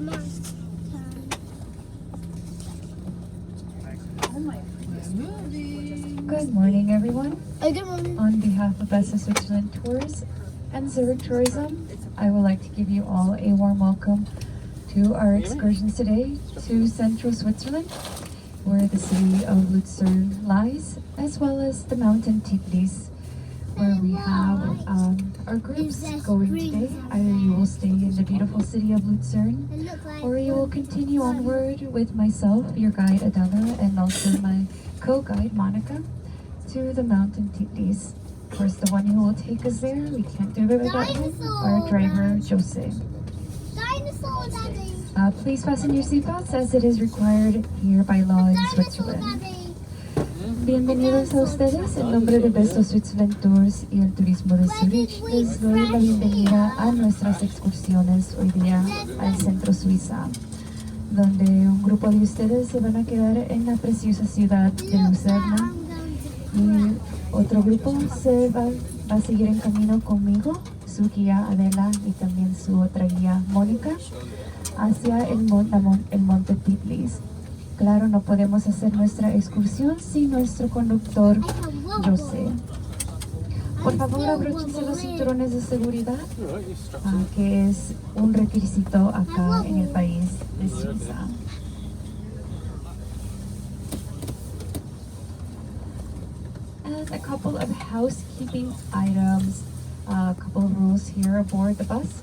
Good morning, everyone. Good morning. On behalf of Besta Switzerland Tours and Zurich Tourism, I would like to give you all a warm welcome to our excursions today to Central Switzerland, where the city of Lucerne lies, as well as the mountain Tiflis, where we have our groups going today. Either you will stay in the beautiful city of Lucerne, or you will continue onward with myself, your guide Adela, and also my co-guide Monica, to the mountain Tiflis. Of course, the one who will take us there, we can't do it without him, our driver Jose. Please fasten your seatbelts as it is required here by law in Switzerland. Bienvenidos a ustedes, en nombre de Besta Switzerland Tours y el Turismo de Zurich, les doy la bienvenida a nuestras excursiones hoy día al centro Suiza, donde un grupo de ustedes se van a quedar en la preciosa ciudad de Lucerna y otro grupo va a seguir en camino conmigo, su guía Adela y también su otra guía Mónica, hacia el monte Tiflis. Claro, no podemos hacer nuestra excursión sin nuestro conductor, José. Por favor, abróchense los cinturones de seguridad, que es un requisito acá en el país de Suiza. And a couple of housekeeping items, a couple of rules here aboard the bus.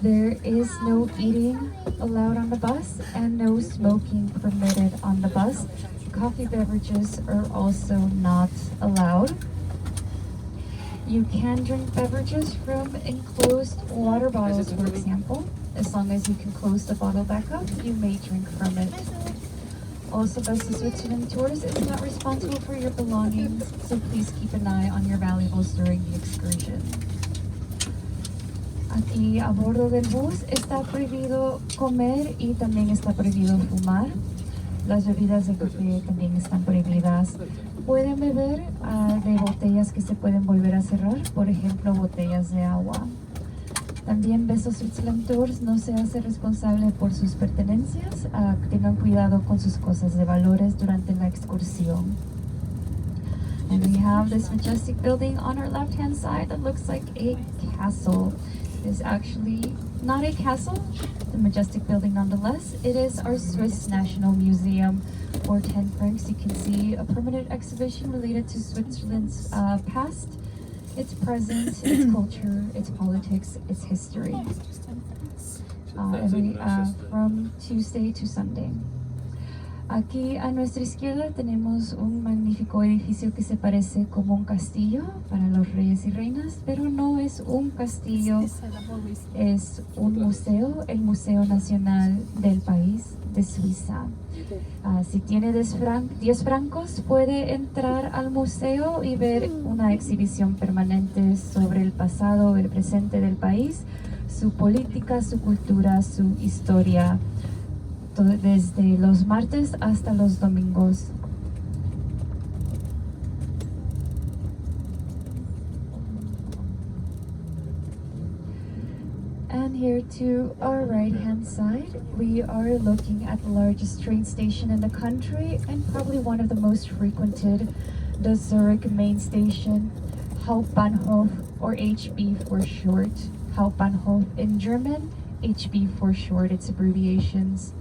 There is no eating allowed on the bus and no smoking permitted on the bus. Coffee beverages are also not allowed. You can drink beverages from enclosed water bottles, for example. As long as you can close the bottle back up, you may drink from it. Also, Besta Switzerland Tours is not responsible for your belongings, so please keep an eye on your valuables during the excursion. Aquí a bordo del bus está prohibido comer y también está prohibido fumar. Las bebidas de café también están prohibidas. Pueden beber de botellas que se pueden volver a cerrar, por ejemplo, botellas de agua. También Besta Switzerland Tours no se hace responsable por sus pertenencias. Tengan cuidado con sus cosas de valores durante la excursión. And we have this majestic building on our left-hand side that looks like a castle. Is actually not a castle, the majestic building nonetheless. It is our Swiss National Museum. For 10 francs you can see a permanent exhibition related to Switzerland's past, its present, its culture, its politics, its history. From Tuesday to Sunday. Aquí a nuestra izquierda tenemos un magnífico edificio que se parece como un castillo para los reyes y reinas, pero no es un castillo, es un museo, el Museo Nacional del país de Suiza. Si tiene 10 francos, puede entrar al museo y ver una exhibición permanente sobre el pasado, el presente del país, su política, su cultura, su historia, desde los martes hasta los domingos. And here to our right hand side, we are looking at the largest train station in the country and probably one of the most frequented, the Zurich main station, Hauptbahnhof, or HB for short. Hauptbahnhof in German, HB for short, its abbreviations.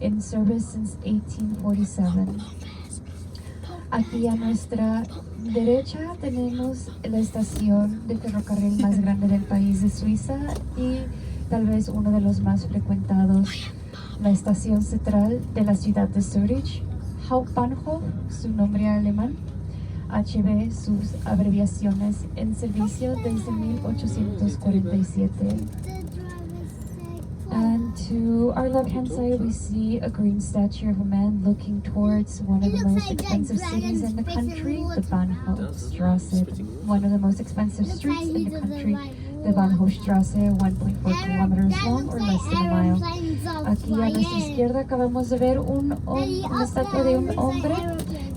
In service since 1847. Aquí a nuestra derecha tenemos la estación de ferrocarril más grande del país de Suiza y tal vez uno de los más frecuentados, la estación central de la ciudad de Zurich, Hauptbahnhof, su nombre alemán, HB, sus abreviaciones, en servicio desde 1847. And to our left-hand side, we see a green statue of a man looking towards one of the most expensive cities in the country, the Bahnhofstrasse, one of the most expensive streets in the country, the Bahnhofstrasse, 1.4 kilometers long or less than a mile. Aquí a nuestra izquierda acabamos de ver una estatua de un hombre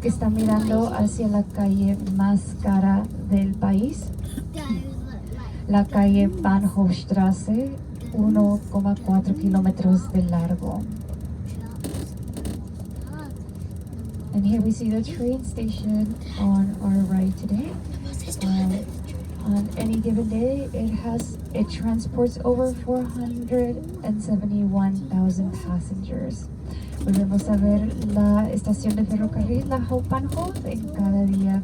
que está mirando hacia la calle más cara del país, la calle Bahnhofstrasse, 1,4 kilómetros de largo. And here we see the train station on our right today. On any given day, it transports over 471,000 passengers. Volvemos a ver la estación de ferrocarril, la Hauptbahnhof, en cada día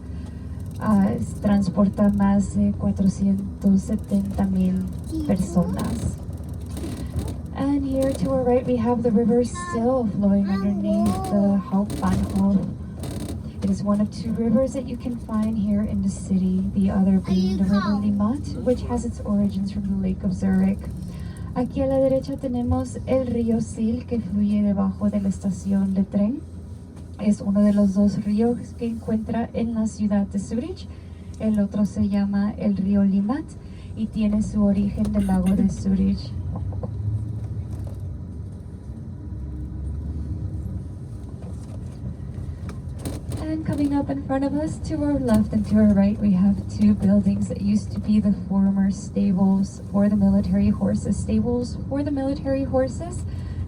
transporta más de 470,000 personas. And here to our right, we have the river Sil flowing underneath the Hauptbahnhof. It is one of two rivers that you can find here in the city, the other being the river Limmat, which has its origins from the Lake of Zurich. Aquí a la derecha tenemos el río Sil, que fluye debajo de la estación de tren. Es uno de los dos ríos que encuentra en la ciudad de Zurich. El otro se llama el río Limmat y tiene su origen del lago de Zurich. And coming up in front of us, to our left and to our right, we have two buildings that used to be the former stables for the military horses.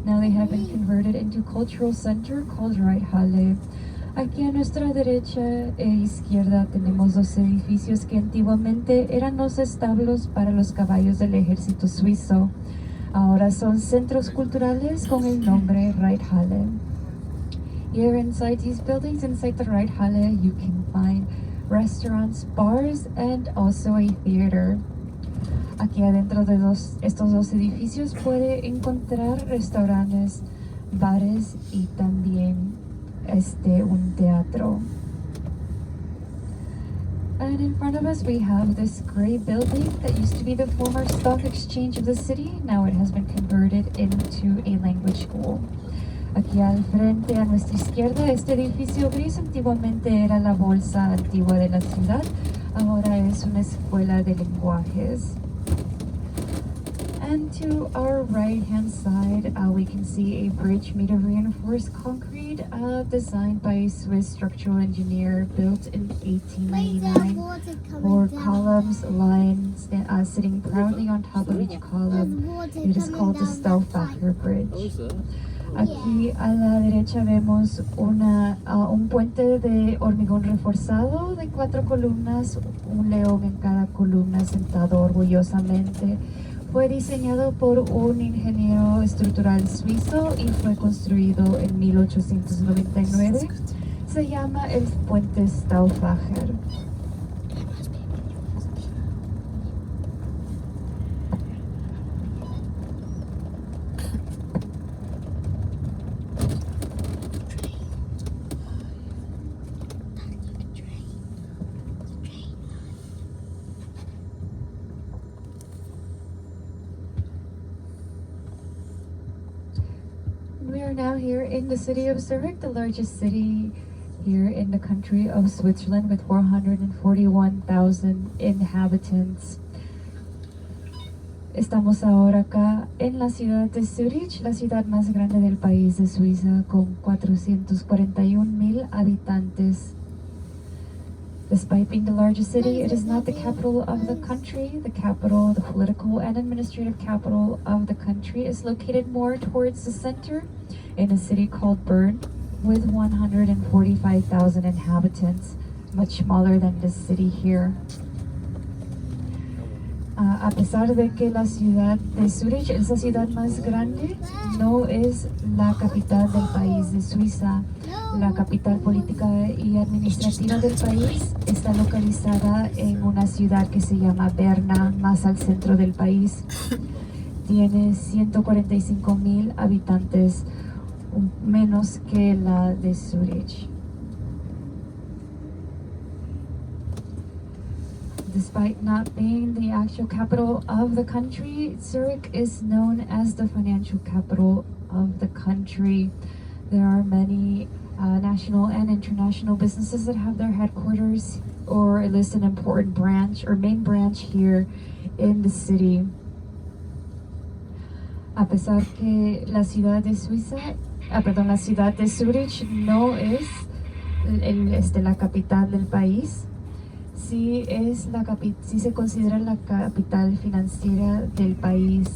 Now they have been converted into a cultural center called Reithalle. Aquí a nuestra derecha e izquierda tenemos dos edificios que antiguamente eran los establos para los caballos del ejército suizo. Ahora son centros culturales con el nombre Reithalle. Here inside these buildings, inside the Reithalle, you can find restaurants, bars, and also a theater. Aquí adentro de estos dos edificios puede encontrar restaurantes, bares y también un teatro. And in front of us we have this gray building that used to be the former stock exchange of the city. Now it has been converted into a language school. Aquí al frente, a nuestra izquierda, este edificio gris antiguamente era la bolsa antigua de la ciudad. Ahora es una escuela de lenguajes. And to our right-hand side, we can see a bridge made of reinforced concrete, designed by a Swiss structural engineer, built in 1899. 4 columns, lines, sitting proudly on top of each column. It is called the Stauffacher Bridge. Aquí a la derecha vemos un puente de hormigón reforzado de 4 columnas, un león en cada columna sentado orgullosamente. Fue diseñado por un ingeniero estructural suizo y fue construido en 1899. Se llama el puente Stauffacher. We are now here in the city of Zurich, the largest city here in the country of Switzerland, with 441,000 inhabitants. Estamos ahora acá en la ciudad de Zurich, la ciudad más grande del país de Suiza, con 441,000 habitantes. Despite being the largest city, it is not the capital of the country. The capital, the political and administrative capital of the country, is located more towards the center in a city called Bern, with 145,000 inhabitants, much smaller than this city here. A pesar de que la ciudad de Zurich es la ciudad más grande, no es la capital del país de Suiza. La capital política y administrativa del país está localizada en una ciudad que se llama Berna, más al centro del país. Tiene 145,000 habitantes, menos que la de Zurich. Despite not being the actual capital of the country, Zurich is known as the financial capital of the country. There are many national and international businesses that have their headquarters or at least an important branch or main branch here in the city. A pesar que la ciudad de la ciudad de Zurich no es la capital del país, sí se considera la capital financiera del país.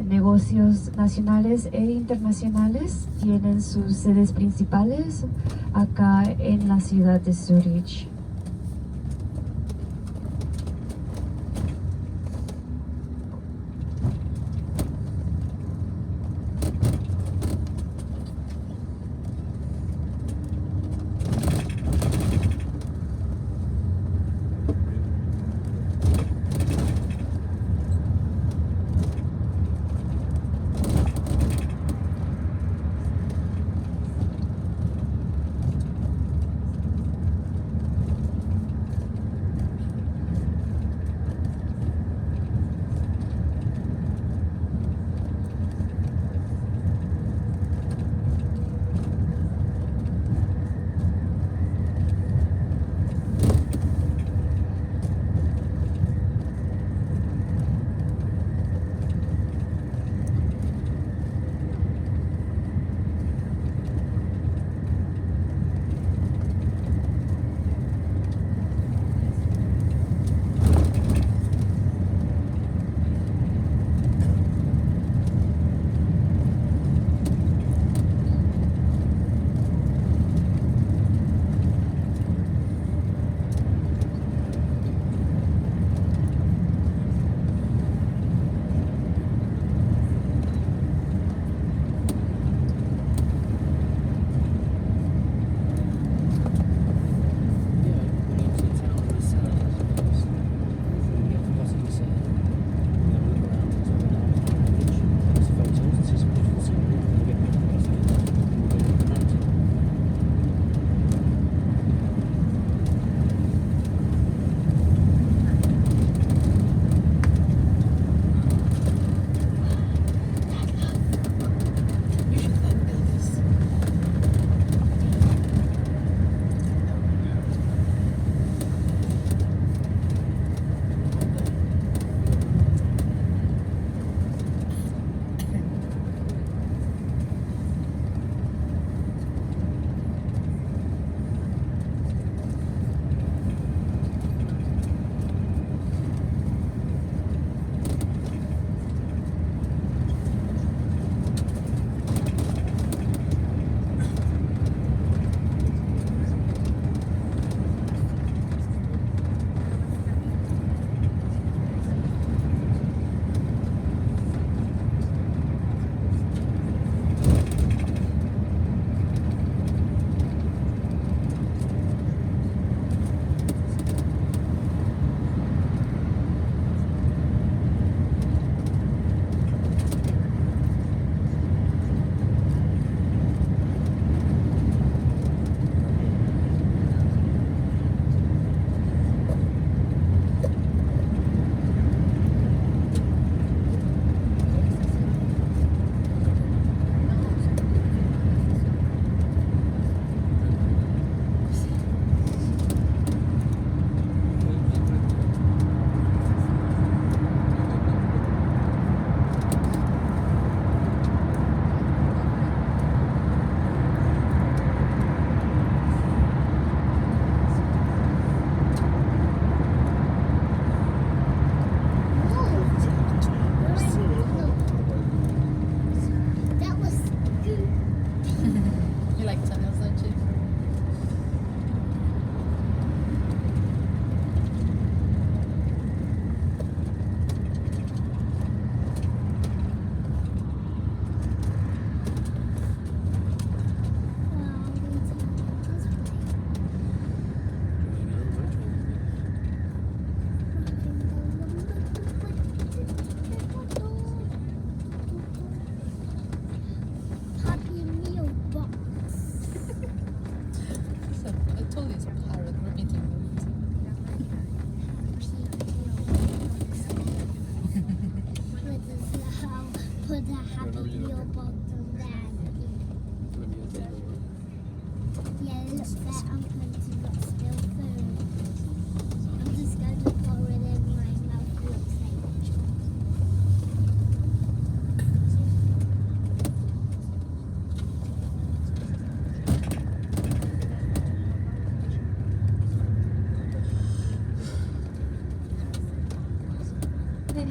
Negocios nacionales e internacionales tienen sus sedes principales acá en la ciudad de Zurich.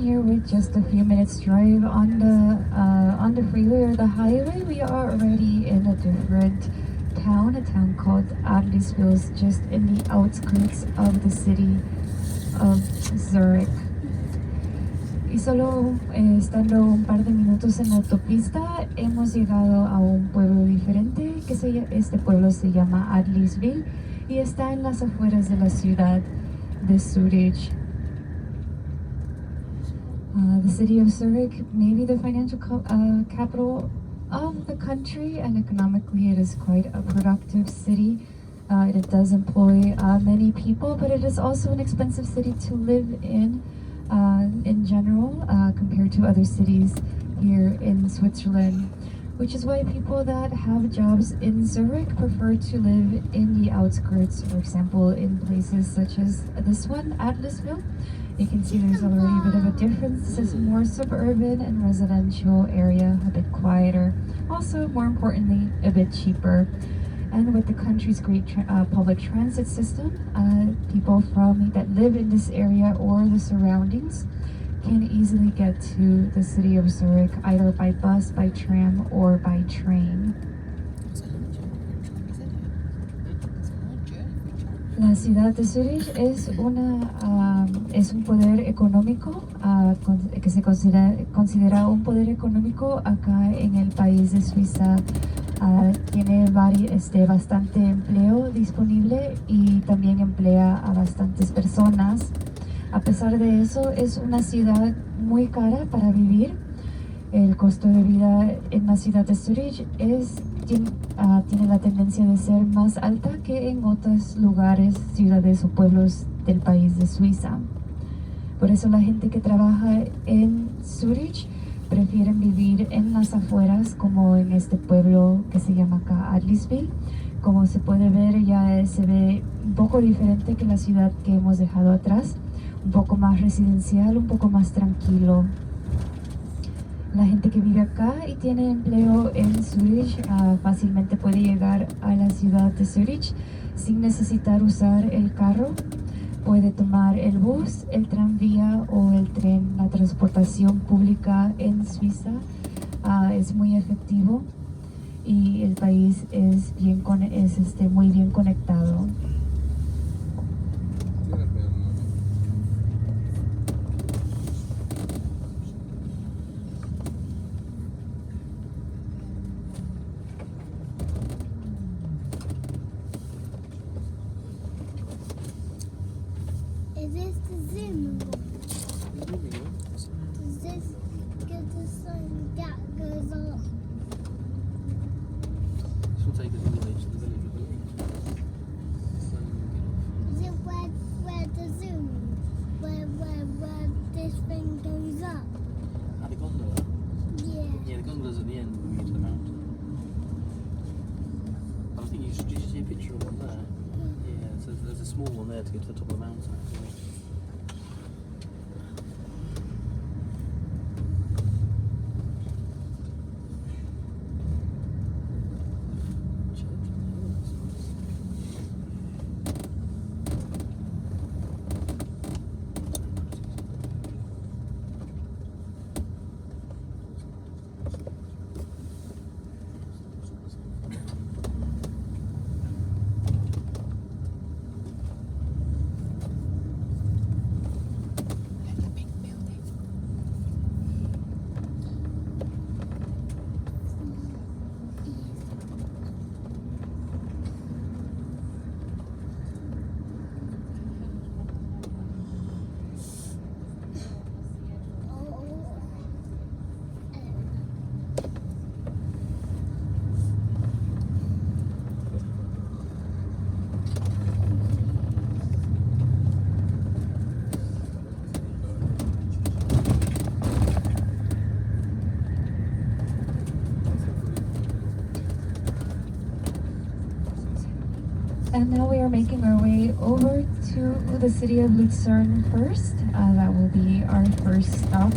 here with just a few minutes drive on the freeway or the highway, we are already in a different town, a town called Adlisville, just in the outskirts of the city of Zurich. Y solo estando un par de minutos en la autopista, hemos llegado a un pueblo diferente, este pueblo se llama Adlisville y está en las afueras de la ciudad de Zurich. The city of Zurich may be the financial capital of the country, and economically it is quite a productive city. It does employ many people, but it is also an expensive city to live in general, compared to other cities here in Switzerland, which is why people that have jobs in Zurich prefer to live in the outskirts, for example, in places such as this one, Adlisville. You can see there's already a bit of a difference. This is more suburban and residential area, a bit quieter. Also, more importantly, a bit cheaper. And with the country's great public transit system, people that live in this area or the surroundings can easily get to the city of Zurich either by bus, by tram, or by train. La ciudad de Zurich es un poder económico que se considera un poder económico acá en el país de Suiza. Tiene bastante empleo disponible y también emplea a bastantes personas. A pesar de eso, es una ciudad muy cara para vivir. El costo de vida en la ciudad de Zurich tiene la tendencia de ser más alta que en otros lugares, ciudades o pueblos del país de Suiza. Por eso la gente que trabaja en Zurich prefieren vivir en las afueras, como en este pueblo que se llama acá Adlisville. Como se puede ver, ya se ve un poco diferente que la ciudad que hemos dejado atrás, un poco más residencial, un poco más tranquilo. La gente que vive acá y tiene empleo en Zurich fácilmente puede llegar a la ciudad de Zurich sin necesitar usar el carro. Puede tomar el bus, el tranvía o el tren. La transportación pública en Suiza es muy efectivo y el país es muy bien conectado. Is this the zoom one? Does this get the sun that goes up? This will take us all the way to the village, I believe. Is it where the zoom is? Where this thing goes up? At the gondola? Yeah. Yeah, the gondola's at the end when we get to the mountain. But I think did you see a picture of one there? Yeah, so there's a small one there to get to the top of the mountain actually. And now we are making our way over to the city of Lucerne first. That will be our first stop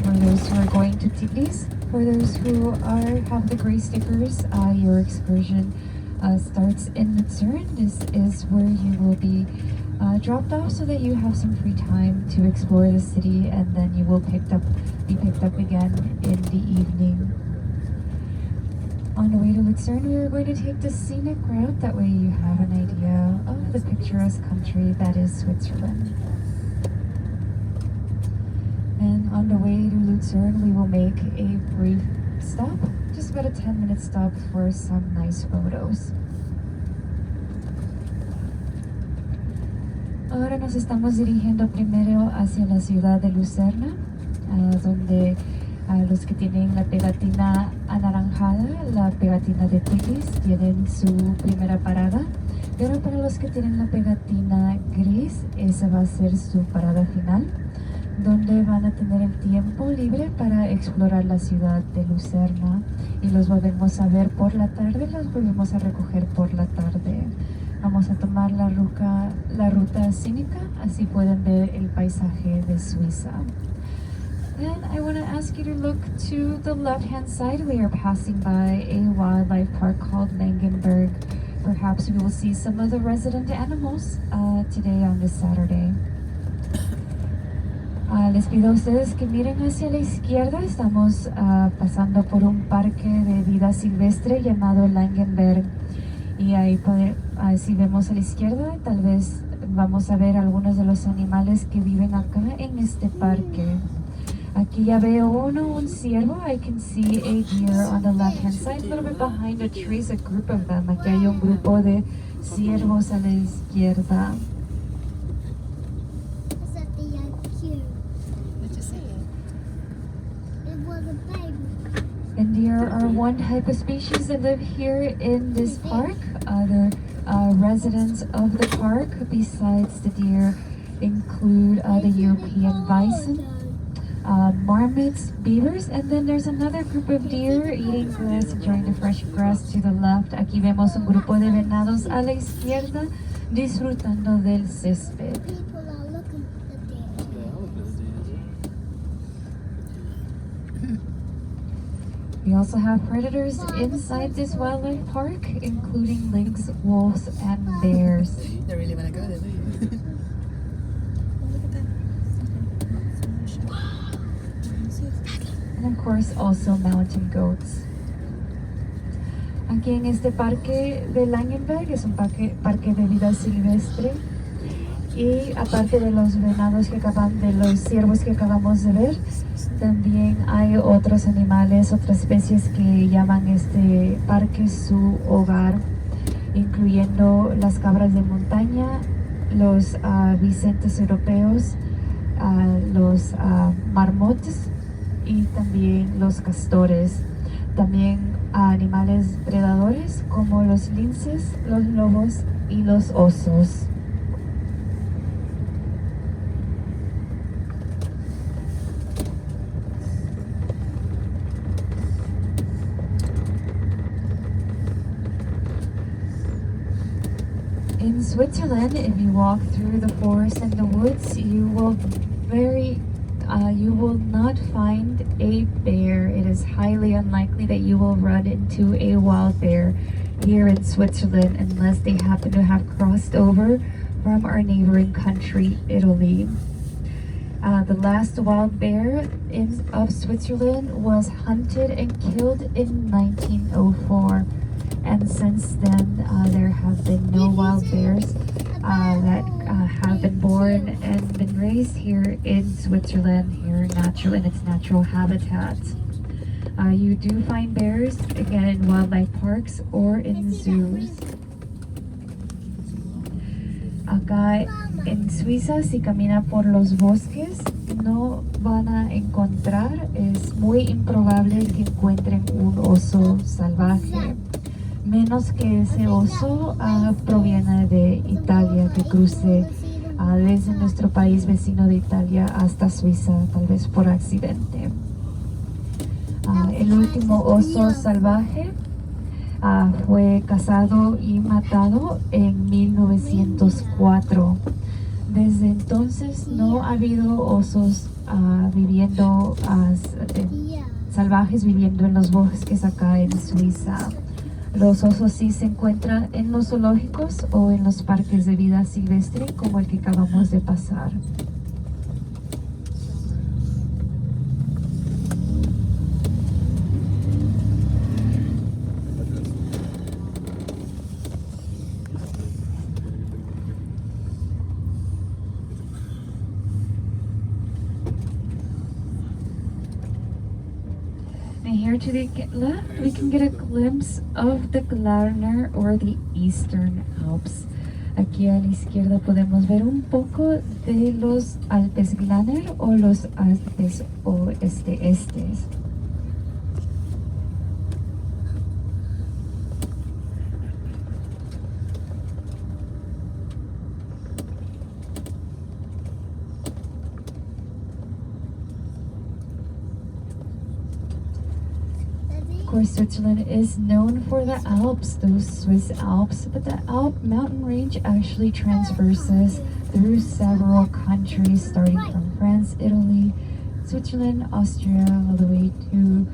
for those who are going to Tigris. For those who have the gray stickers, your excursion starts in Lucerne. This is where you will be dropped off so that you have some free time to explore the city, and then you will be picked up again in the evening. On the way to Lucerne, we are going to take the scenic route. That way you have an idea of the picturesque country that is Switzerland. And on the way to Lucerne, we will make a brief stop, just about a 10-minute stop for some nice photos. Ahora nos estamos dirigiendo primero hacia la ciudad de Lucerna, donde los que tienen la pegatina anaranjada, la pegatina de Tigris, tienen su primera parada, pero para los que tienen la pegatina gris, esa va a ser su parada final, donde van a tener el tiempo libre para explorar la ciudad de Lucerna, y los volvemos a ver por la tarde, los volvemos a recoger por la tarde. Vamos a tomar la ruta cínica, así pueden ver el paisaje de Suiza. Then I want to ask you to look to the left-hand side. We are passing by a wildlife park called Langenberg. Perhaps we will see some of the resident animals today on this Saturday. Les pido a ustedes que miren hacia la izquierda. Estamos pasando por un parque de vida silvestre llamado Langenberg. Y ahí si vemos a la izquierda, tal vez vamos a ver algunos de los animales que viven acá en este parque. Aquí ya veo un ciervo. I can see a deer on the left hand side. A little bit behind the trees, a group of them. Aquí hay un grupo de ciervos a la izquierda. It's at the IQ. What you say? It was a baby. And deer are one type of species that live here in this park. Other residents of the park, besides the deer, include the European bison, marmots, beavers, and then there's another group of deer eating grass, enjoying the fresh grass to the left. Aquí vemos un grupo de venados a la izquierda disfrutando del césped. People are looking at the deer. Yeah, I'll look at the deer. We also have predators inside this wildlife park, including lynx, wolves, and bears. They really want to go there, don't you? Look at that. And of course also mountain goats. Aquí en este parque de Langenberg es un parque de vida silvestre, y aparte de los venados de los ciervos que acabamos de ver, también hay otros animales, otras especies que llaman este parque su hogar, incluyendo las cabras de montaña, los bisontes europeos, los marmotes y también los castores. También animales predadores como los linces, los lobos y los osos. In Switzerland, if you walk through the forest and the woods, you will not find a bear. It is highly unlikely that you will run into a wild bear here in Switzerland unless they happen to have crossed over from our neighboring country, Italy. The last wild bear of Switzerland was hunted and killed in 1904. And since then, there have been no wild bears that have been born and been raised here in Switzerland, here in its natural habitat. You do find bears, again, in wildlife parks or in zoos. Acá en Suiza, si camina por los bosques, no van a encontrar, es muy improbable que encuentren un oso salvaje. Menos que ese oso proviene de Italia, que cruce desde nuestro país vecino de Italia hasta Suiza, tal vez por accidente. El último oso salvaje fue cazado y matado en 1904. Desde entonces no ha habido osos salvajes viviendo en los bosques acá en Suiza. Los osos sí se encuentran en los zoológicos o en los parques de vida silvestre como el que acabamos de pasar. And here to the left, we can get a glimpse of the Glarner or the Eastern Alps. Aquí a la izquierda podemos ver un poco de los Alpes Glarner o los Alpes oeste-estes. Of course, Switzerland is known for the Alps, those Swiss Alps, but the Alp mountain range actually transverses through several countries, starting from France, Italy, Switzerland, Austria, all the way to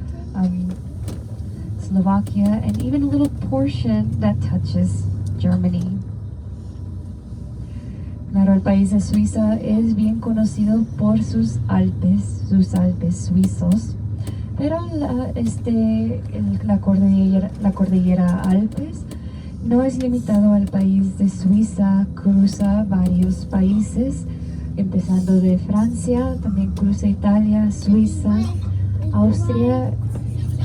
Slovakia, and even a little portion that touches Germany. Claro, el país de Suiza es bien conocido por sus Alpes suizos. Pero la cordillera Alpes no es limitado al país de Suiza, cruza varios países, empezando de Francia, también cruza Italia, Suiza, Austria,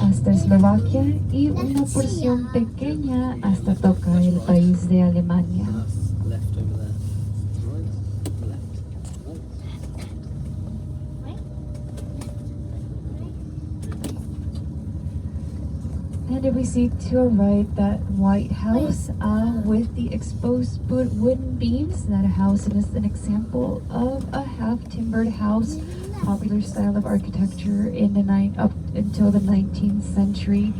hasta Eslovaquia y una porción pequeña hasta toca el país de Alemania. Left over there. Right, left. And if we see to our right that White House with the exposed wooden beams, that house is an example of a half-timbered house, popular style of architecture up until the 19th century,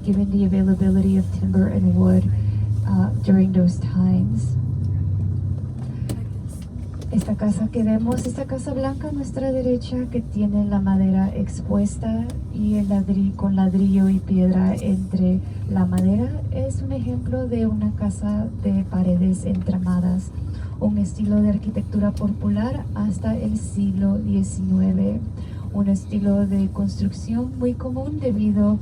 given the availability of timber and wood during those times. Esta casa que vemos, esta casa blanca a nuestra derecha que tiene la madera expuesta y el con ladrillo y piedra entre la madera, es un ejemplo de una casa de paredes entramadas, un estilo de arquitectura popular hasta el siglo XIX, un estilo de construcción muy común debido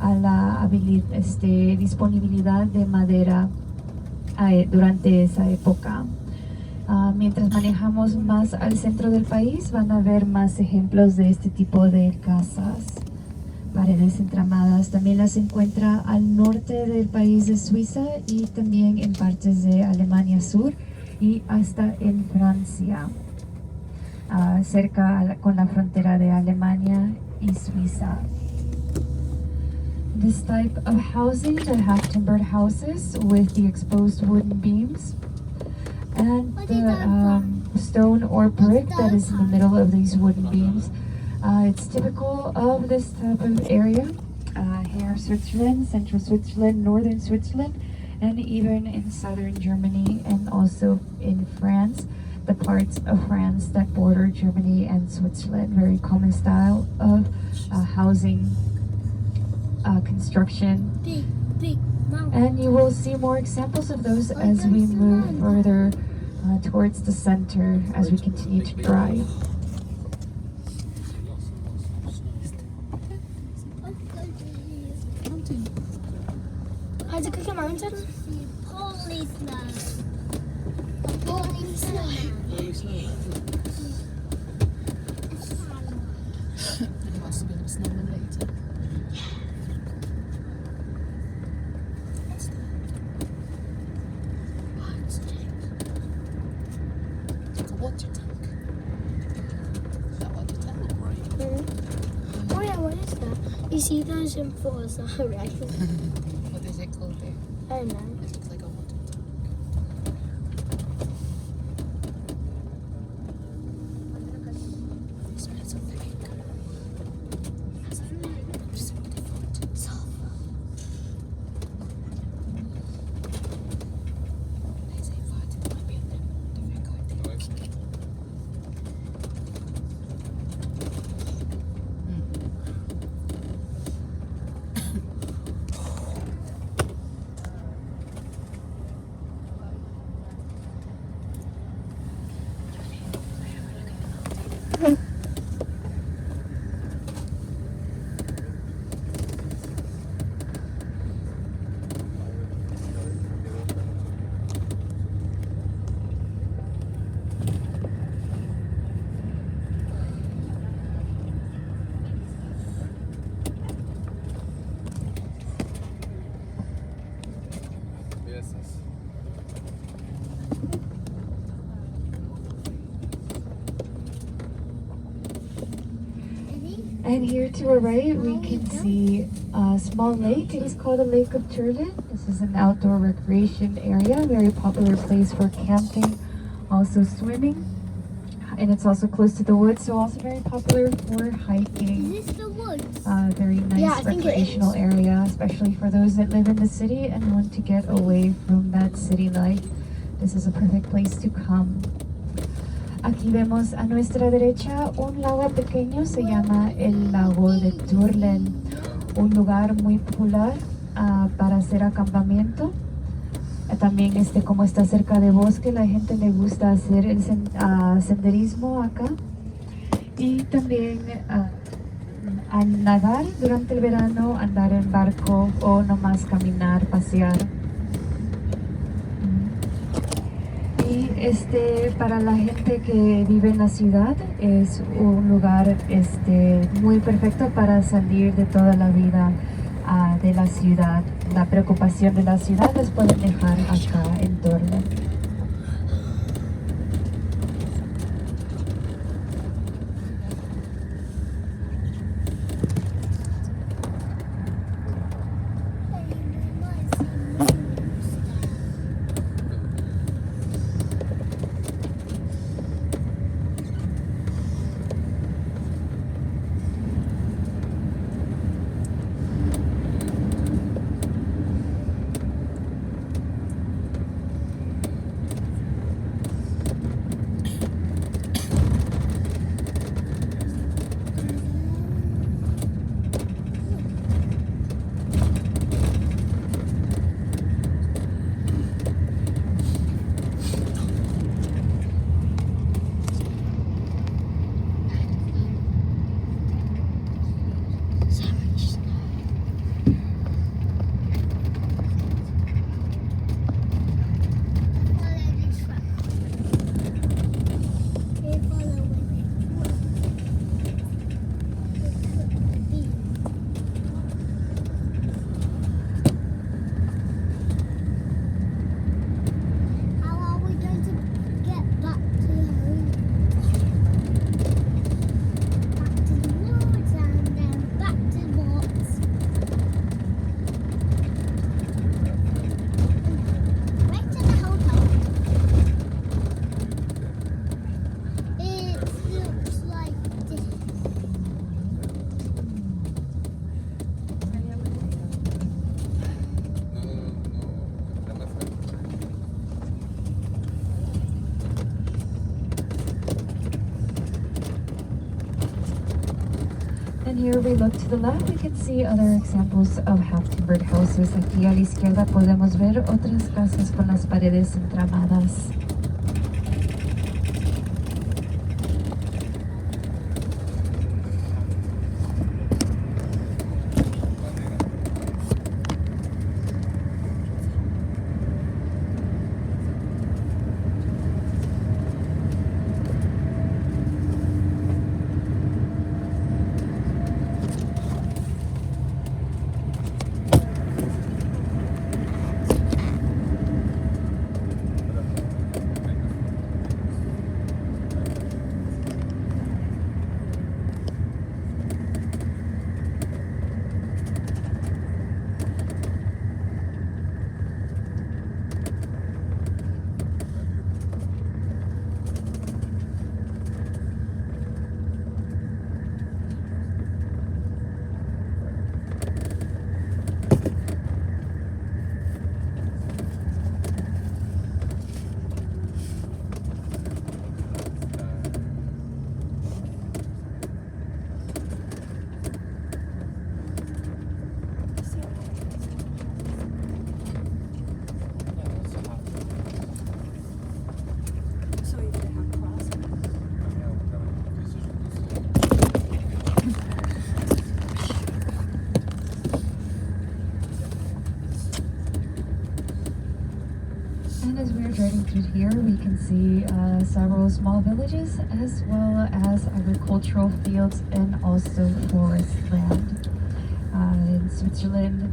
a la disponibilidad de madera durante esa época. Mientras manejamos más al centro del país, van a ver más ejemplos de este tipo de casas, paredes entramadas. También las encuentra al norte del país de Suiza y también en partes de Alemania Sur y hasta en Francia, cerca con la frontera de Alemania y Suiza. This type of housing, the half-timbered houses with the exposed wooden beams, and the stone or brick that is in the middle of these wooden beams. It's typical of this type of area here in Switzerland, central Switzerland, northern Switzerland, and even in southern Germany and also in France, the parts of France that border Germany and Switzerland. Very common style of housing construction. Big mountain. And you will see more examples of those as we move further towards the center as we continue to drive. Mountain. How's it cooking mountain? Policeman. Policeman. Really slow. There must have been a snowman later. It's like a water tank. Is that water tank? Oh yeah, what is that? You see those in Forza, right? What is it called there? I don't know. It looks like a water tank. It smells of pink. So different. Sulfur. They say fight might be in them. The very good thing. And here to our right, we can see a small lake. It is called the Lake of Turlin. This is an outdoor recreation area, very popular place for camping, also swimming. And it's also close to the woods, so also very popular for hiking. Is this the woods? Very nice Yeah, I think it recreational is. area, especially for those that live in the city and want to get away from that city life. This is a perfect place to come. Aquí vemos a nuestra derecha un lago pequeño, se llama el lago de Turlen, un lugar muy popular para hacer acampamiento. También como está cerca de bosque, la gente le gusta hacer el senderismo acá. Y también a nadar durante el verano, andar en barco o nomás caminar, pasear. Y para la gente que vive en la ciudad es un lugar muy perfecto para salir de toda la vida de la ciudad. La preocupación de la ciudad les pueden dejar acá en Turlen. And here we look to the left, we can see other examples of half-timbered houses. Aquí a la izquierda podemos ver otras casas con las paredes entramadas. And as we're driving through here, we can see several small villages as well as agricultural fields and also forest land. In Switzerland,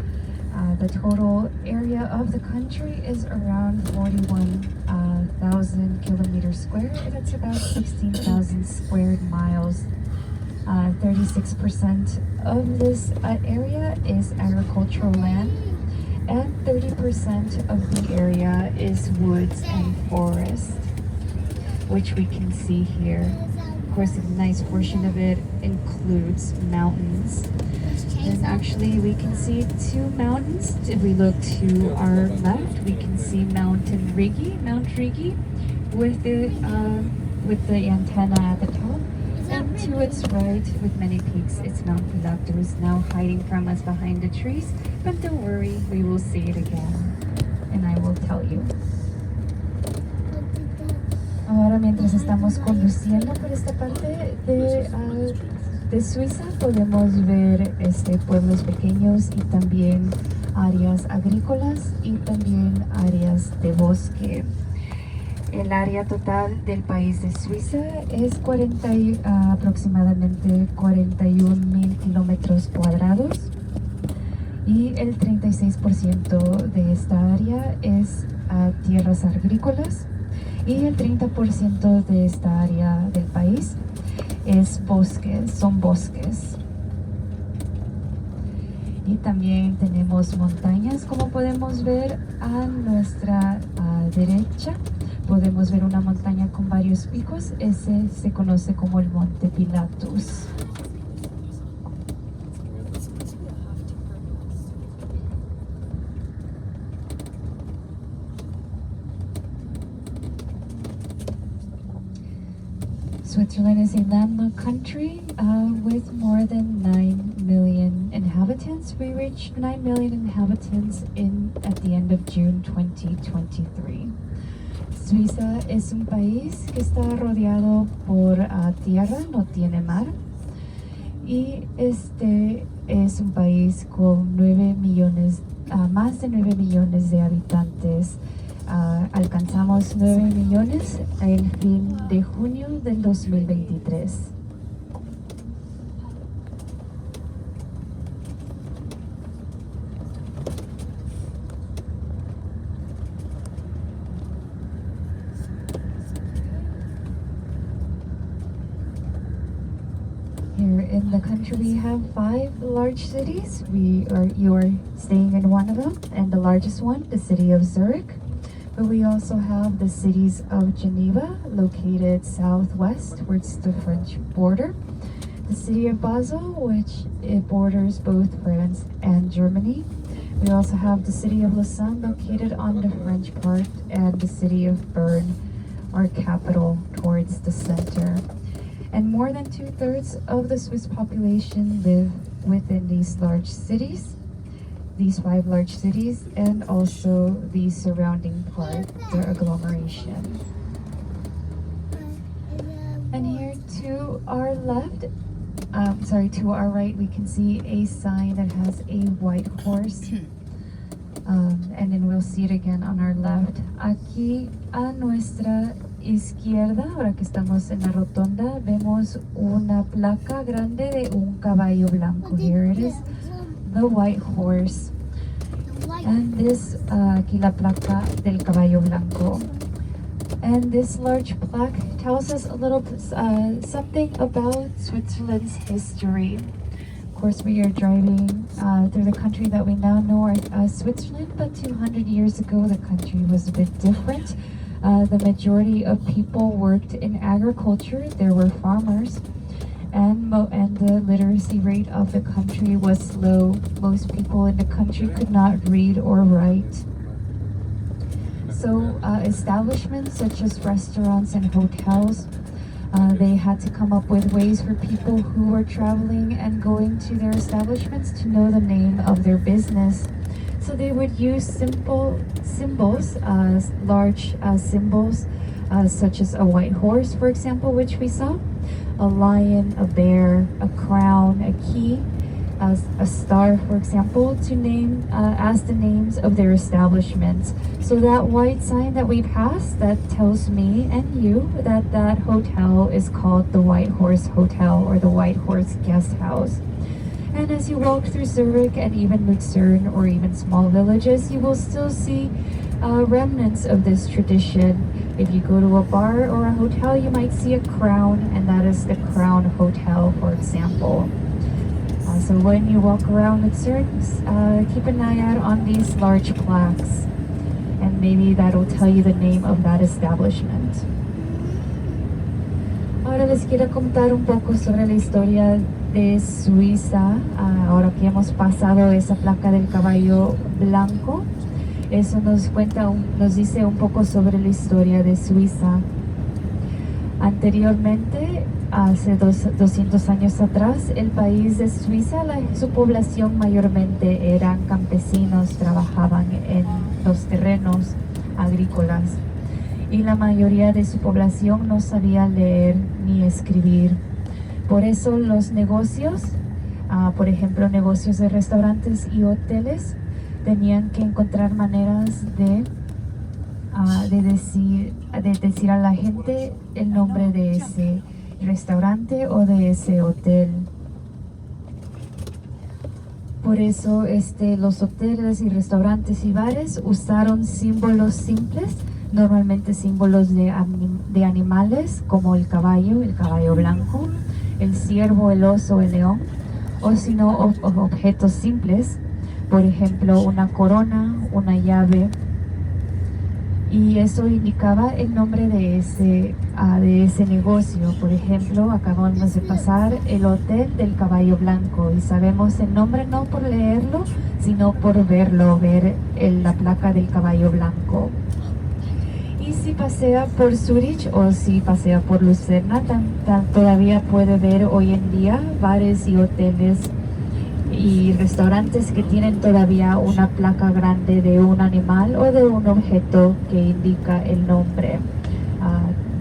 the total area of the country is around 41,000 kilometers square. That's about 16,000 square miles. 36% of this area is agricultural land, and 30% of the area is woods and forest, which we can see here. Of course, a nice portion of it includes mountains. And actually, we can see two mountains. If we look to our left, we can see Mount Rigi, with the antenna at the top. And to its right, with many peaks, it's Mount Pilatus, now hiding from us behind the trees. But don't worry, we will see it again, and I will tell you. Ahora, mientras estamos conduciendo por esta parte de Suiza, podemos ver pueblos pequeños y también áreas agrícolas y también áreas de bosque. El área total del país de Suiza es aproximadamente 41,000 kilómetros cuadrados, y el 36% de esta área es tierras agrícolas, y el 30% de esta área del país son bosques. Y también tenemos montañas, como podemos ver a nuestra derecha. Podemos ver una montaña con varios picos. Ese se conoce como el Monte Pilatus. Switzerland is a landlocked country with more than 9 million inhabitants. We reached 9 million inhabitants at the end of June 2023. Suiza es un país que está rodeado por tierra, no tiene mar, y este es un país con más de 9 millones de habitantes. Alcanzamos 9 millones el fin de junio del 2023. Here in the country, we have 5 large cities. You are staying in one of them, and the largest one, the city of Zurich. But we also have the cities of Geneva, located southwest towards the French border. The city of Basel, which it borders both France and Germany. We also have the city of Lausanne, located on the French part, and the city of Bern, our capital, towards the center. And more than 2/3 of the Swiss population live within these large cities. These 5 large cities, and also the surrounding part, the agglomeration. And here to our right, we can see a sign that has a white horse. And then we'll see it again on our left. Aquí a nuestra izquierda, ahora que estamos en la rotonda, vemos una placa grande de un caballo blanco. Here it is. The white horse, and this aquí la placa del caballo blanco, and this large plaque tells us a little something about Switzerland's history. Of course, we are driving through the country that we now know as Switzerland, but 200 years ago the country was a bit different. The majority of people worked in agriculture. There were farmers. And the literacy rate of the country was low. Most people in the country could not read or write. So establishments such as restaurants and hotels, they had to come up with ways for people who were traveling and going to their establishments to know the name of their business. So they would use simple symbols, large symbols, such as a white horse, for example, which we saw, a lion, a bear, a crown, a key, a star, for example, to name as the names of their establishments. So that white sign that we passed, that tells me and you that that hotel is called the White Horse Hotel, or the White Horse Guest House. And as you walk through Zurich and even Lucerne, or even small villages, you will still see remnants of this tradition. If you go to a bar or a hotel, you might see a crown, and that is the Crown Hotel, for example. So when you walk around Luzern, keep an eye out on these large plaques, and maybe that'll tell you the name of that establishment. Ahora les quiero contar un poco sobre la historia de Suiza. Ahora que hemos pasado esa placa del caballo blanco, eso nos dice un poco sobre la historia de Suiza. Anteriormente, hace 200 años atrás, el país de Suiza, su población mayormente eran campesinos, trabajaban en los terrenos agrícolas, y la mayoría de su población no sabía leer ni escribir. Por eso los negocios, por ejemplo negocios de restaurantes y hoteles, tenían que encontrar maneras de decir a la gente el nombre de ese restaurante o de ese hotel. Por eso los hoteles y restaurantes y bares usaron símbolos simples, normalmente símbolos de animales como el caballo blanco, el ciervo, el oso, el león, o sino objetos simples, por ejemplo una corona, una llave, y eso indicaba el nombre de ese negocio. Por ejemplo, acabamos de pasar el Hotel del Caballo Blanco y sabemos el nombre no por leerlo, sino por verlo, ver la placa del Caballo Blanco. Y si pasea por Zurich o si pasea por Lucerna, todavía puede ver hoy en día bares y hoteles y restaurantes que tienen todavía una placa grande de un animal o de un objeto que indica el nombre.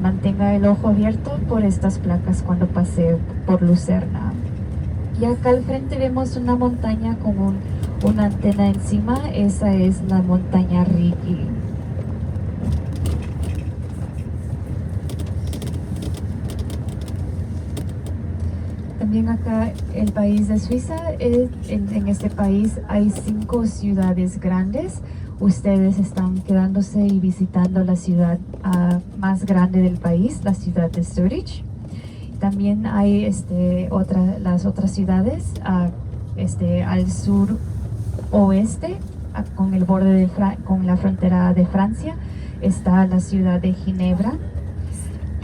Mantenga el ojo abierto por estas placas cuando pase por Lucerna. Y acá al frente vemos una montaña con una antena encima. Esa es la montaña Rigi. También acá el país de Suiza, en este país hay 5 ciudades grandes. Ustedes están quedándose y visitando la ciudad más grande del país, la ciudad de Zurich. También hay las otras ciudades al sur oeste, con el borde con la frontera de Francia, está la ciudad de Ginebra.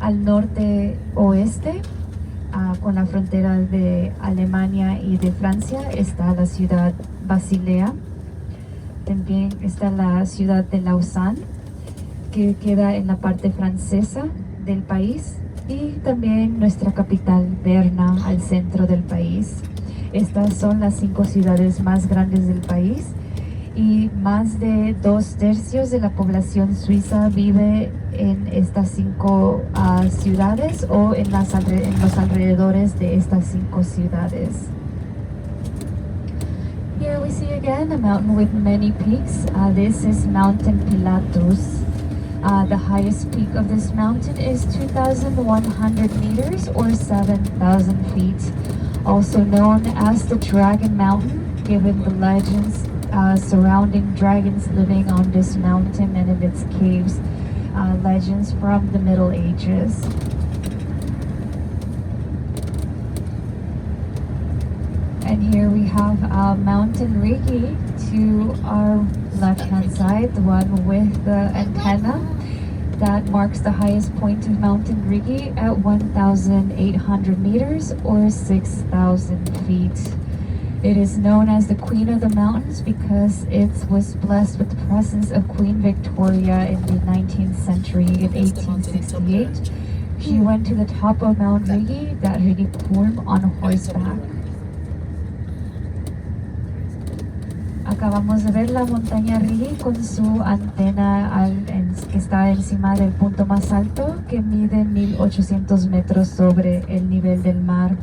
Al norte oeste, con la frontera de Alemania y de Francia, está la ciudad Basilea. También está la ciudad de Lausanne, que queda en la parte francesa del país, y también nuestra capital, Berna, al centro del país. Estas son las 5 ciudades más grandes del país, y más de 2/3 de la población suiza vive en estas 5 ciudades o en los alrededores de estas 5 ciudades. Here we see again a mountain with many peaks. This is Mountain Pilatus. The highest peak of this mountain is 2,100 meters or 7,000 feet, also known as the Dragon Mountain, given the legends surrounding dragons living on this mountain and in its caves, legends from the Middle Ages. And here we have Mountain Rigi to our left-hand side, the one with the antenna. That marks the highest point of Mountain Rigi at 1,800 meters or 6,000 feet. It is known as the Queen of the Mountains because it was blessed with the presence of Queen Victoria in the 19th century. In 1868, she went to the top of Mount Rigi, that Rigi Kulm, on horseback. Acabamos de ver la montaña Rigi con su antena que está encima del punto más alto, que mide 1,800 metros sobre el nivel del mar.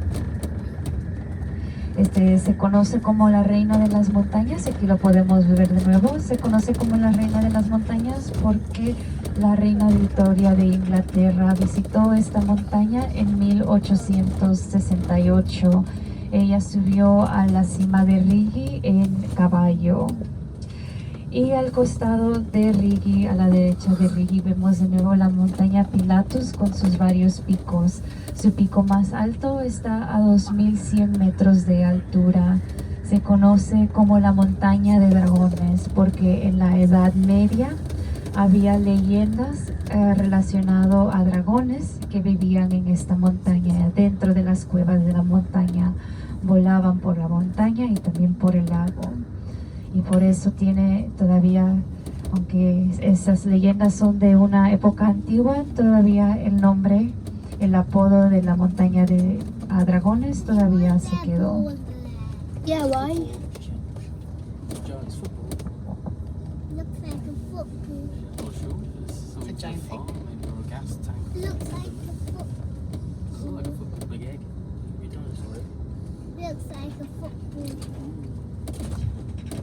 Se conoce como la reina de las montañas. Aquí lo podemos ver de nuevo. Se conoce como la reina de las montañas porque la reina Victoria de Inglaterra visitó esta montaña en 1868. Ella subió a la cima de Rigi en caballo. Y al costado de Rigi, a la derecha de Rigi, vemos de nuevo la montaña Pilatus con sus varios picos. Su pico más alto está a 2100 metros de altura. Se conoce como la montaña de dragones porque en la Edad Media había leyendas relacionadas a dragones que vivían en esta montaña. Dentro de las cuevas de la montaña volaban por la montaña y también por el lago. Y por eso tiene todavía, aunque esas leyendas son de una época antigua, todavía el nombre, el apodo de la montaña de dragones todavía se quedó. Yeah, why? Giants football. Looks like a football. Not sure. It's a giant egg. Maybe or a gas tank. Looks like a football. Looks like a football. Big egg. Be dinosaur egg. Looks like a football.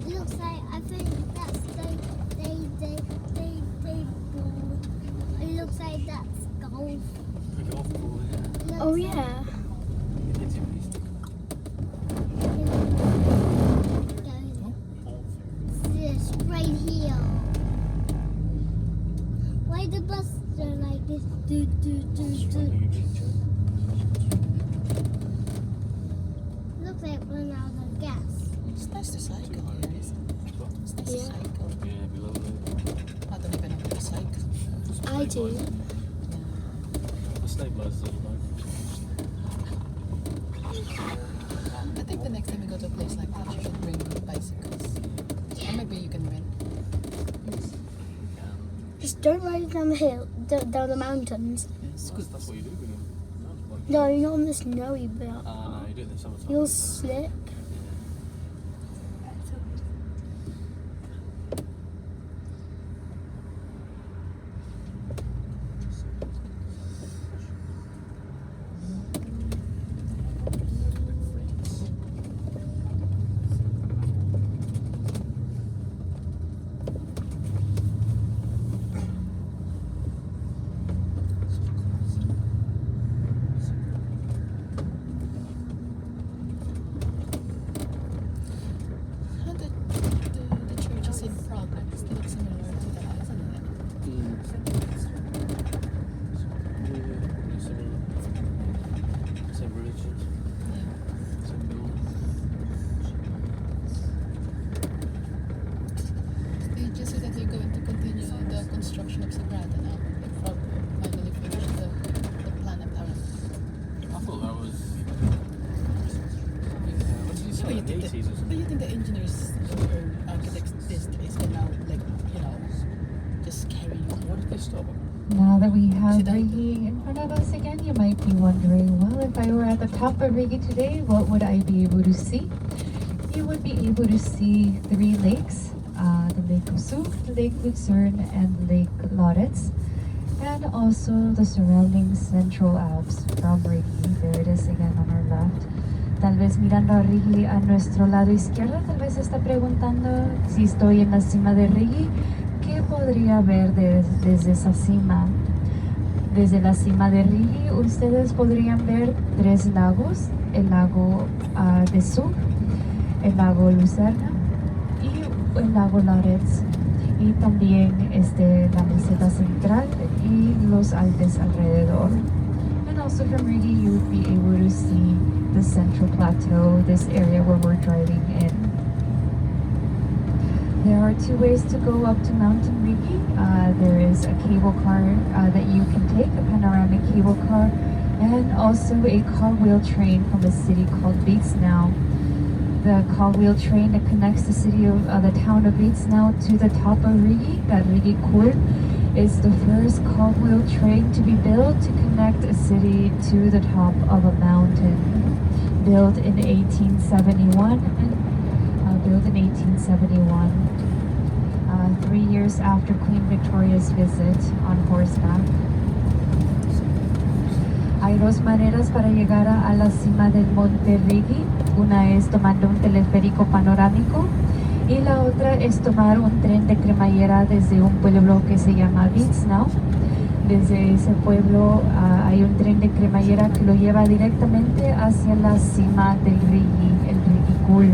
Looks like, I think that's they ball. It looks like that's golf. A golf ball, yeah. Oh yeah. It's a piece of This right here. Why the bus are like this? Do do do do. Looks like run out of gas. It's nice to cycle here, isn't it? It's nice to Yeah. cycle. Yeah, below there. I don't even know how to cycle. I do. The stabilizers are low. I think the next time we go to a place like that, you should bring bicycles. Or maybe you can rent. Just don't ride it down the hill, down the mountains. It's That's, good. that's what you do with them. No, you're not on the snowy bit. No, you do it in the summertime. You'll slip. The church is in progress. They look similar to that, isn't it? Same religions, Yeah. same building. They just said that they're going to continue the construction of Sagrada now. They finally finished the plan apparently. I thought that was. What did you say? But you In the think 80s or but something? you think the engineers or architects these days can now, like, you know, just carry on? Why did they stop? Now that we have Should I- Rigi in front of us again, you might be wondering, well, if I were at the top of Rigi today, what would I be able to see? You would be able to see 3 lakes, the Lake Usuk, Lake Lucerne, and Lake Loretz, and also the surrounding Central Alps from Rigi. There it is again on our left. Tal vez mirando a Rigi a nuestro lado izquierdo, tal vez está preguntando si estoy en la cima de Rigi, ¿qué podría ver desde esa cima? Desde la cima de Rigi, ustedes podrían ver 3 lagos, el lago de Sur, el lago Lucerna y el lago Loretz, y también la meseta central y los Alpes alrededor. And also from Rigi, you would be able to see the central plateau, this area where we're driving in. There are 2 ways to go up to Mountain Rigi. There is a cable car that you can take, a panoramic cable car, and also a carwheel train from a city called Beetsnau. The carwheel train that connects the town of Beetsnau to the top of Rigi, that Rigi Kul, is the first carwheel train to be built to connect a city to the top of a mountain. Built in 1871. 3 years after Queen Victoria's visit on horseback. Hay 2 maneras para llegar a la cima del Monte Rigi. Una es tomando un teleférico panorámico y la otra es tomar un tren de cremallera desde un pueblo que se llama Beetsnau. Desde ese pueblo hay un tren de cremallera que lo lleva directamente hacia la cima del Rigi, el Rigi Kul.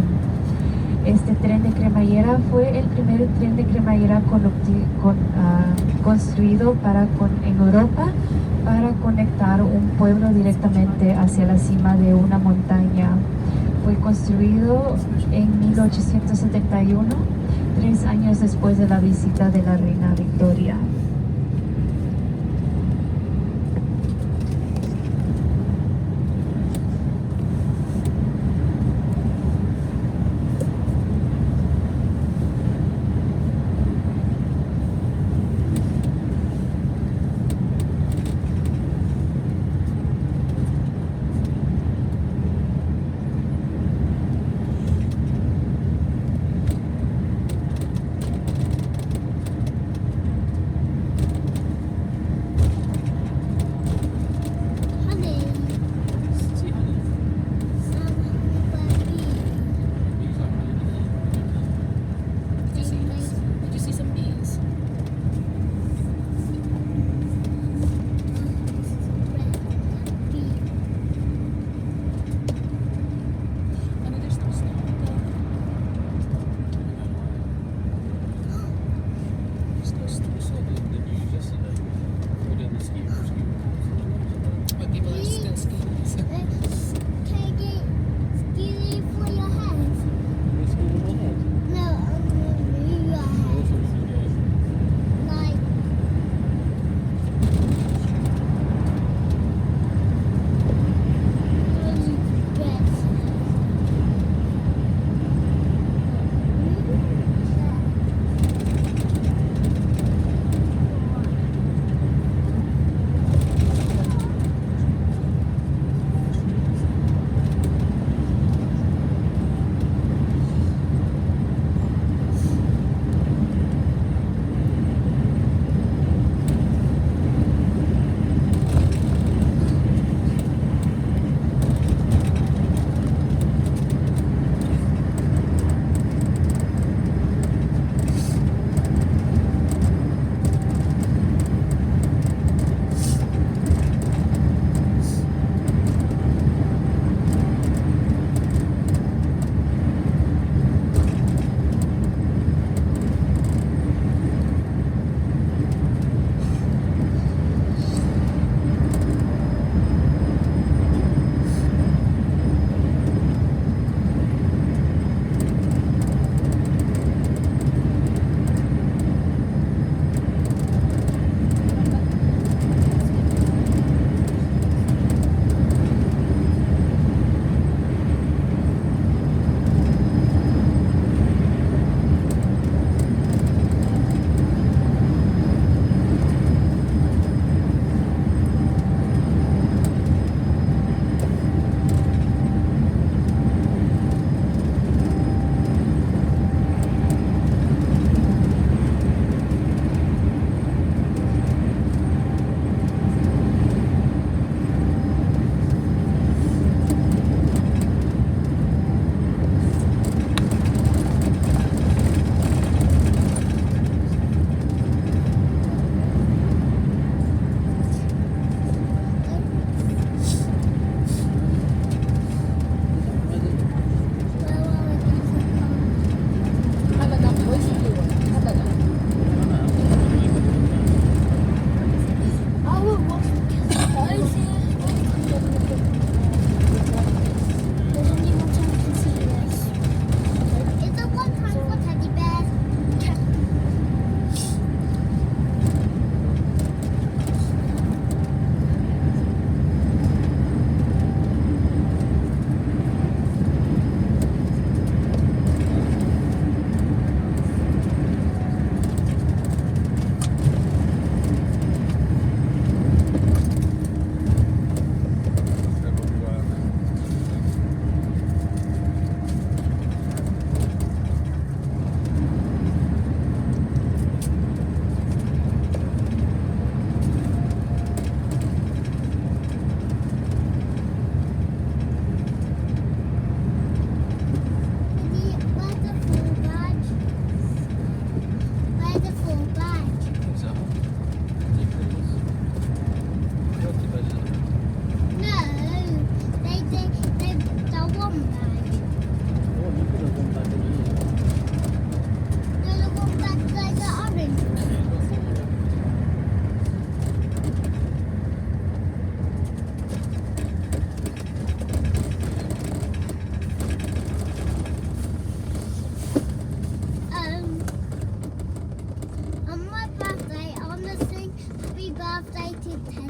Este tren de cremallera fue el primer tren de cremallera construido en Europa para conectar un pueblo directamente hacia la cima de una montaña. Fue construido en 1871, 3 años después de la visita de la reina Victoria.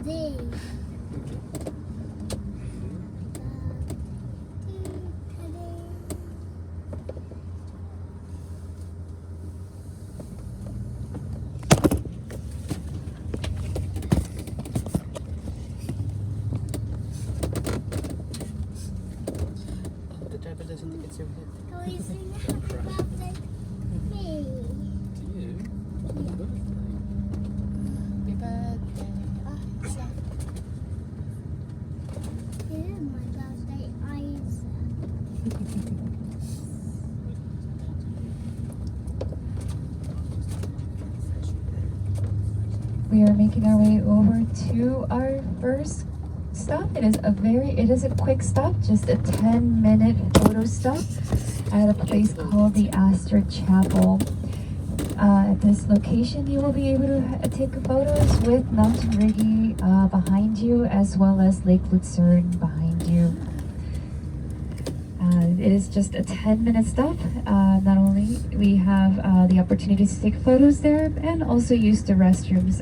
D. The driver doesn't think it's your head. Can we sing happy birthday to me? To you? Happy birthday. Happy birthday, Isa. It is my birthday, Isaac. We are making our way over to our first stop. It is a quick stop, just a 10-minute photo stop at a place called the Astor Chapel. At this location, you will be able to take photos with Mountain Rigi behind you, as well as Lake Lucerne behind you. It is just a 10-minute stop. Not only we have the opportunity to take photos there, and also use the restrooms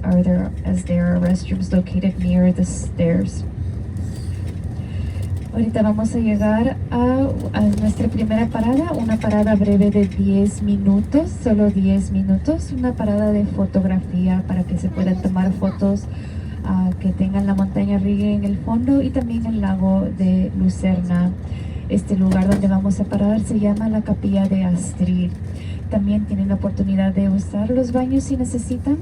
as there are restrooms located near the stairs. Ahorita vamos a llegar a nuestra primera parada, una parada breve de 10 minutos, solo 10 minutos, una parada de fotografía para que se puedan tomar fotos que tengan la montaña Rigi en el fondo y también el lago de Lucerna. Este lugar donde vamos a parar se llama la Capilla de Astrid. También tienen la oportunidad de usar los baños si necesitan,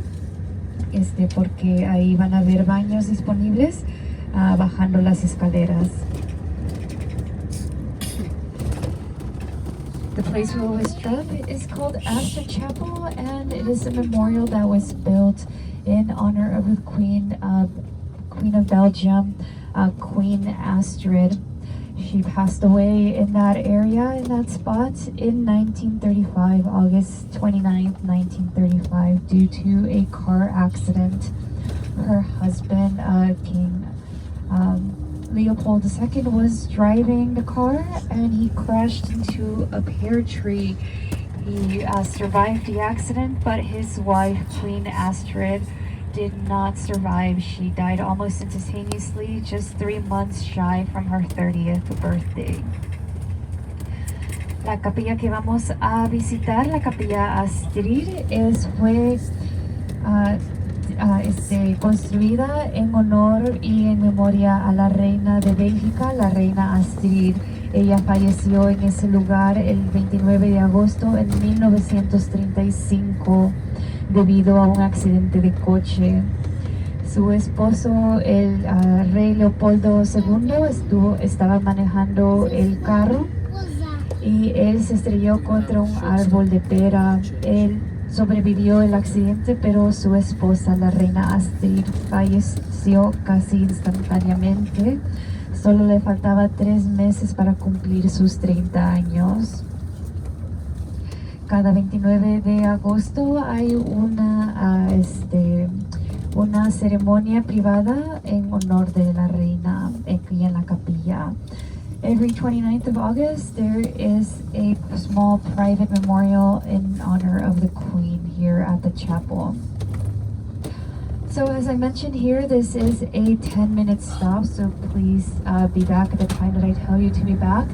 porque ahí van a haber baños disponibles bajando las escaleras. The place we will stop is called Astor Chapel, and it is a memorial that was built in honor of the Queen of Belgium, Queen Astrid. She passed away in that area, in that spot, in 1935, August 29th, 1935, due to a car accident. Her husband, King Leopold II, was driving the car and he crashed into a pear tree. He survived the accident, but his wife, Queen Astrid, did not survive. She died almost instantaneously, just 3 months shy from her 30th birthday. La capilla que vamos a visitar, la Capilla Astrid, fue construida en honor y en memoria a la reina de Bélgica, la reina Astrid. Ella falleció en ese lugar el 29 de agosto en 1935 debido a un accidente de coche. Su esposo, el rey Leopoldo II, estaba manejando el carro y él se estrelló contra un árbol de pera. Él sobrevivió el accidente, pero su esposa, la reina Astrid, falleció casi instantáneamente. Solo le faltaba 3 meses para cumplir sus 30 años. Cada 29 de agosto hay una ceremonia privada en honor de la reina aquí en la capilla. Every 29th of August, there is a small private memorial in honor of the Queen here at the chapel. So as I mentioned here, this is a 10-minute stop, so please be back at the time that I tell you to be back.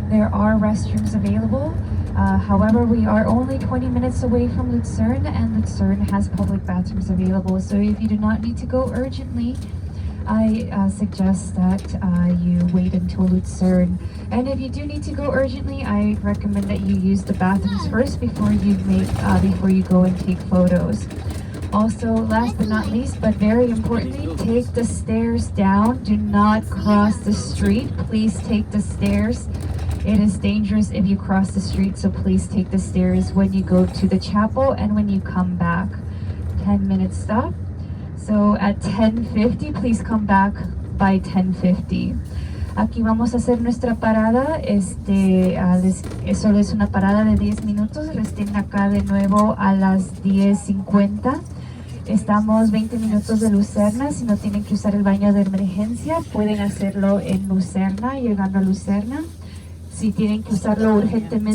There are restrooms available. However, we are only 20 minutes away from Lucerne, and Lucerne has public bathrooms available. So if you do not need to go urgently, I suggest that you wait until Lucerne. And if you do need to go urgently, I recommend that you use the bathrooms first before you go and take photos. Also, last but not least, but very importantly, take the stairs down. Do not cross the street. Please take the stairs. It is dangerous if you cross the street, so please take the stairs when you go to the chapel and when you come back. 10-minute stop. So at 10:50, please come back by 10:50. Aquí vamos a hacer nuestra parada. Solo es una parada de 10 minutos. Estén acá de nuevo a las 10:50. Estamos 20 minutos de Lucerna. Si no tienen que usar el baño de emergencia, pueden hacerlo en Lucerna, llegando a Lucerna. Si tienen que usarlo urgentemente,